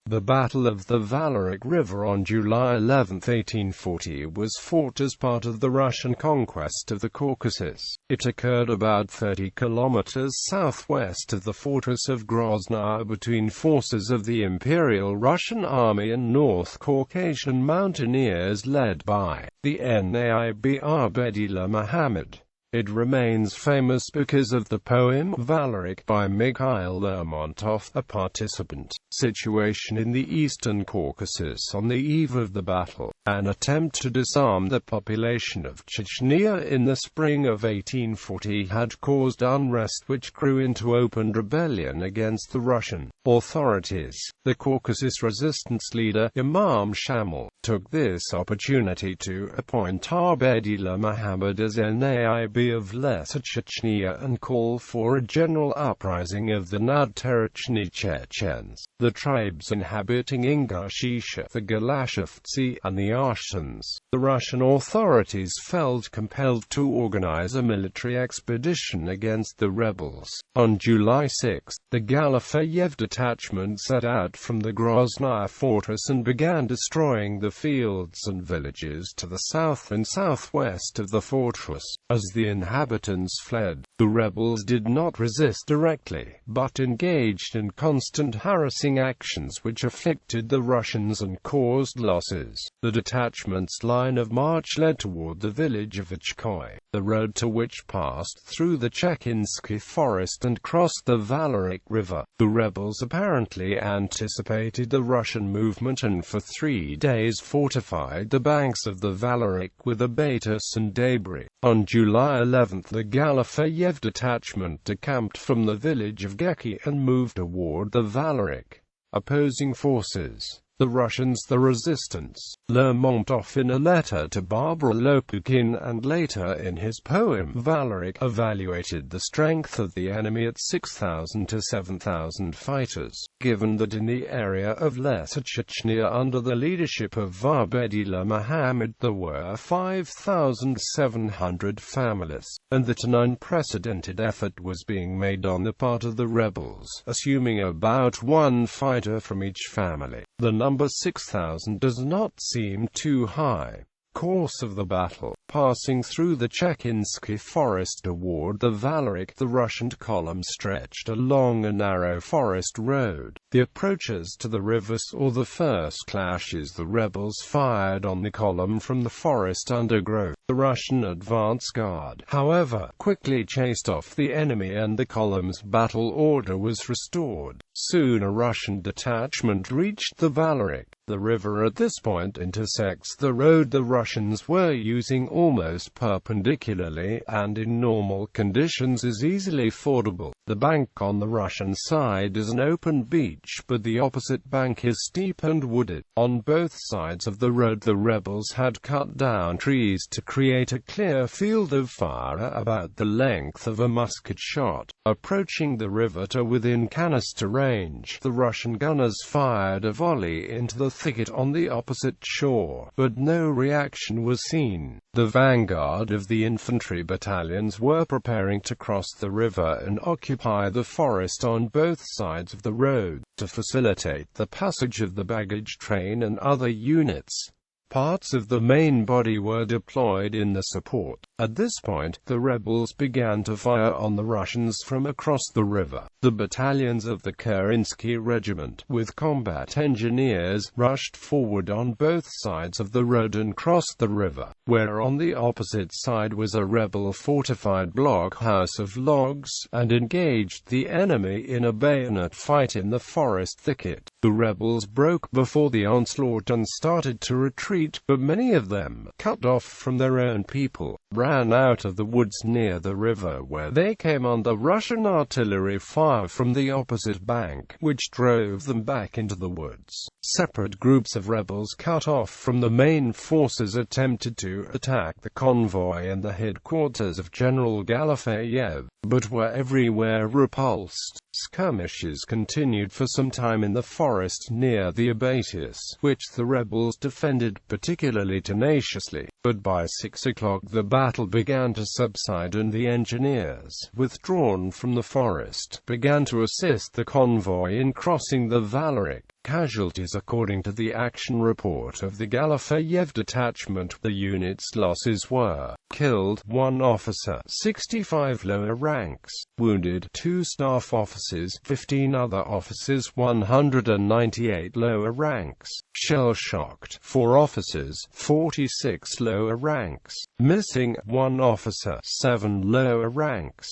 The Battle of the Valerik River on July 11, 1840 was fought as part of the Russian conquest of the Caucasus. It occurred about 30 kilometers southwest of the fortress of Groznaya between forces of the Imperial Russian Army and North Caucasian mountaineers led by the naib Ahberdila Muhammad. It remains famous because of the poem Valerik by Mikhail Lermontov, a participant. Situation in the eastern Caucasus on the eve of the battle. An attempt to disarm the population of Chechnya in the spring of 1840 had caused unrest which grew into open rebellion against the Russian authorities. The Caucasus resistance leader, Imam Shamil, took this opportunity to appoint Ahberdila Muhammad as naib of Lesser Chechnya and call for a general uprising of the Nadterechny Chechens, the tribes inhabiting Ingushetia, the Galashevtsi, and the Ashans. The Russian authorities felt compelled to organize a military expedition against the rebels. On July 6, the VIAF detachment set out from the Groznaya fortress and began destroying the fields and villages to the south and southwest of the fortress. As the inhabitants fled, the rebels did not resist directly, but engaged in constant harassing actions which afflicted the Russians and caused losses. The detachment's line of march led toward the village of Ichkoy, the road to which passed through the Chekinsky forest and crossed the Valerik River. The rebels apparently anticipated the Russian movement and for 3 days fortified the banks of the Valerik with abatis and debris. On July 11, the VIAF detachment decamped from the village of Geki and moved toward the Valerik. Opposing forces: the Russians, the resistance. Lermontov, in a letter to Barbara Lopukhin and later in his poem Valerik, evaluated the strength of the enemy at 6,000 to 7,000 fighters, given that in the area of Lesser Chechnya under the leadership of Ahberdila Muhammad there were 5,700 families, and that an unprecedented effort was being made on the part of the rebels, assuming about 1 fighter from each family. The number 6,000 does not seem too high. Course of the battle: passing through the Chekinsky forest toward the Valerik, the Russian column stretched along a narrow forest road. The approaches to the river saw the first clashes. The rebels fired on the column from the forest undergrowth. The Russian advance guard, however, quickly chased off the enemy and the column's battle order was restored. Soon a Russian detachment reached the Valerik. The river at this point intersects the road the Russians were using almost perpendicularly, and in normal conditions is easily fordable. The bank on the Russian side is an open beach, but the opposite bank is steep and wooded. On both sides of the road the rebels had cut down trees to create a clear field of fire about the length of a musket shot. Approaching the river to within canister range, the Russian gunners fired a volley into the thicket on the opposite shore, but no reaction was seen. The vanguard of the infantry battalions were preparing to cross the river and occupy the forest on both sides of the road, to facilitate the passage of the baggage train and other units. Parts of the main body were deployed in the support. At this point, the rebels began to fire on the Russians from across the river. The battalions of the Kerensky Regiment, with combat engineers, rushed forward on both sides of the road and crossed the river, where on the opposite side was a rebel fortified blockhouse of logs, and engaged the enemy in a bayonet fight in the forest thicket. The rebels broke before the onslaught and started to retreat, but many of them, cut off from their own people, ran out of the woods near the river, where they came under Russian artillery fire from the opposite bank, which drove them back into the woods. Separate groups of rebels cut off from the main forces attempted to attack the convoy and the headquarters of General Galafayev, but were everywhere repulsed. Skirmishes continued for some time in the forest near the abatis, which the rebels defended particularly tenaciously, but by 6 o'clock the battle began to subside and the engineers, withdrawn from the forest, began to assist the convoy in crossing the Valerik. casualties. According to the action report of the Galafayev detachment, the unit's losses were: killed 1 officer, 65 lower ranks; wounded 2 staff officers, 15 other officers, 198 lower ranks; shell-shocked 4 officers, 46 lower ranks; missing 1 officer, 7 lower ranks.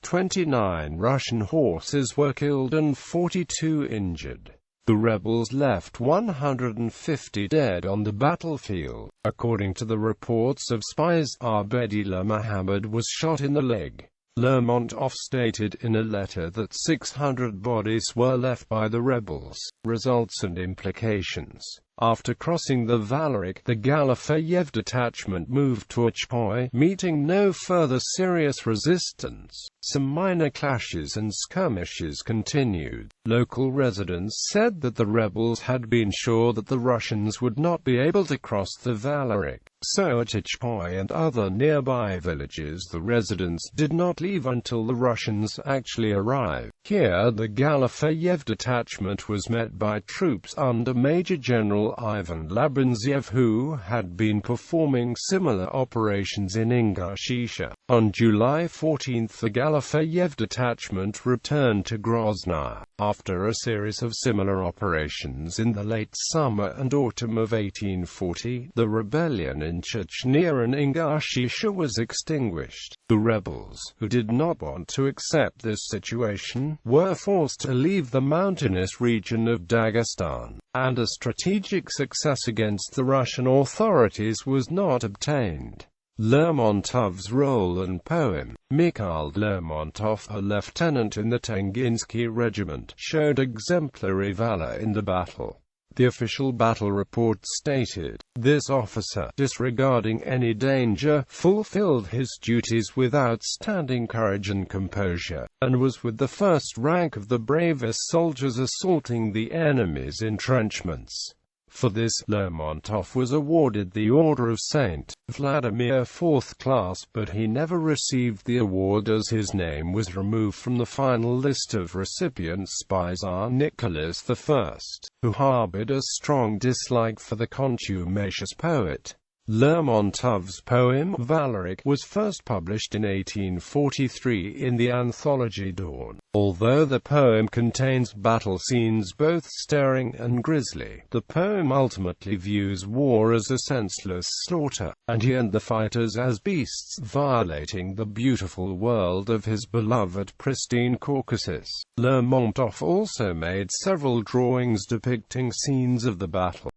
29 Russian horses were killed and 42 injured. The rebels left 150 dead on the battlefield. According to the reports of spies, Ahberdila Muhammad was shot in the leg. Lermontov stated in a letter that 600 bodies were left by the rebels. Results and implications. After crossing the Valerik, the Galafayev detachment moved to Achpoy, meeting no further serious resistance. Some minor clashes and skirmishes continued. Local residents said that the rebels had been sure that the Russians would not be able to cross the Valerik, so at Achpoy and other nearby villages the residents did not leave until the Russians actually arrived. Here the Galafayev detachment was met by troops under Major General Ivan Labanziev, who had been performing similar operations in Ingushetia. On July 14 the Galafayev detachment returned to Groznaya. After a series of similar operations in the late summer and autumn of 1840, the rebellion in Chechnya and Ingushetia was extinguished. The rebels, who did not want to accept this situation, were forced to leave the mountainous region of Dagestan, and a strategic success against the Russian authorities was not obtained. Lermontov's role and poem. Mikhail Lermontov, a lieutenant in the Tenginsky regiment, showed exemplary valor in the battle. The official battle report stated, "This officer, disregarding any danger, fulfilled his duties with outstanding courage and composure, and was with the first rank of the bravest soldiers assaulting the enemy's entrenchments." For this, Lermontov was awarded the Order of St. Vladimir 4th class, but he never received the award as his name was removed from the final list of recipients by Tsar Nicholas I, who harbored a strong dislike for the contumacious poet. Lermontov's poem, Valerik, was first published in 1843 in the anthology Dawn. Although the poem contains battle scenes both stirring and grisly, the poem ultimately views war as a senseless slaughter, and he and the fighters as beasts violating the beautiful world of his beloved pristine Caucasus. Lermontov also made several drawings depicting scenes of the battle.